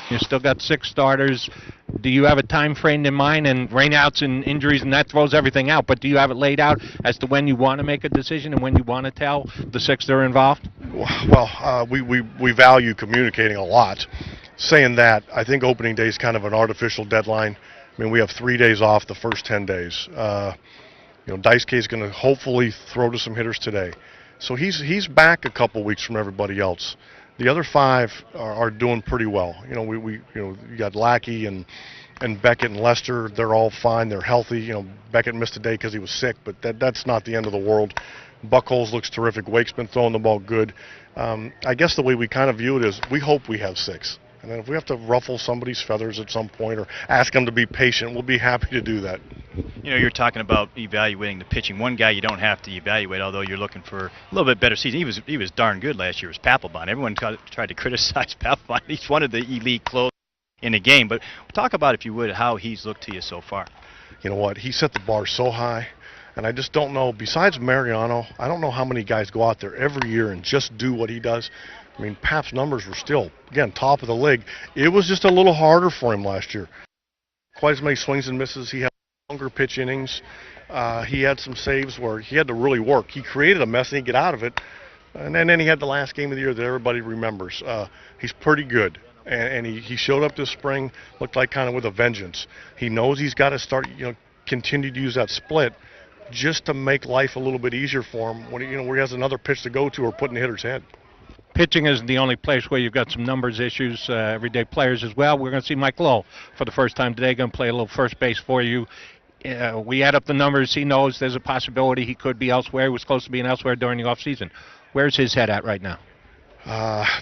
You still got 6 starters. Do you have a time frame in mind? And rainouts and injuries and that throws everything out. But do you have it laid out as to when you want to make a decision and when you want to tell the 6 that are involved? Well, we value communicating a lot. Saying that, I think opening day is kind of an artificial deadline. I mean, we have 3 days off the first 10 days. Daisuke is going to hopefully throw to some hitters today. So he's back a couple weeks from everybody else. The other 5 are doing pretty well. You got Lackey and Beckett and Lester. They're all fine. They're healthy. Beckett missed a day because he was sick, but that's not the end of the world. Buchholz looks terrific. Wake's been throwing the ball good. I guess the way we kind of view it is we hope we have 6. And then if we have to ruffle somebody's feathers at some point or ask them to be patient, we'll be happy to do that. You're talking about evaluating the pitching. One guy you don't have to evaluate, although you're looking for a little bit better season. He was darn good last year, was Papelbon. Everyone tried to criticize Papelbon. He's one of the elite closers in the game. But talk about, if you would, how he's looked to you so far. You know what? He set the bar so high. And I just don't know, besides Mariano, I don't know how many guys go out there every year and just do what he does. I mean, Pap's numbers were still, again, top of the league. It was just a little harder for him last year. Quite as many swings and misses. He had longer pitch innings. He had some saves where he had to really work. He created a mess and he'd get out of it. And then he had the last game of the year that everybody remembers. He's pretty good. And he showed up this spring, looked like kind of with a vengeance. He knows he's got to start, continue to use that split just to make life a little bit easier for him when where he has another pitch to go to or put in the hitter's head. Pitching isn't the only place where you've got some numbers issues, everyday players as well. We're going to see Mike Lowell for the first time today, going to play a little first base for you. We add up the numbers. He knows there's a possibility he could be elsewhere. He was close to being elsewhere during the offseason. Where's his head at right now?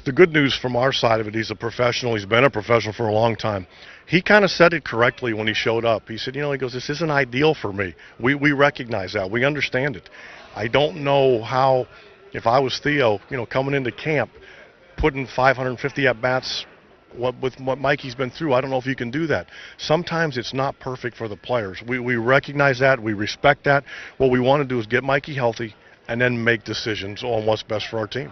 The good news from our side of it, he's a professional. He's been a professional for a long time. He kind of said it correctly when he showed up. He said, he goes, this isn't ideal for me. We recognize that. We understand it. I don't know how, if I was Theo, coming into camp, putting 550 at-bats with what Mikey's been through, I don't know if you can do that. Sometimes it's not perfect for the players. We recognize that. We respect that. What we want to do is get Mikey healthy and then make decisions on what's best for our team.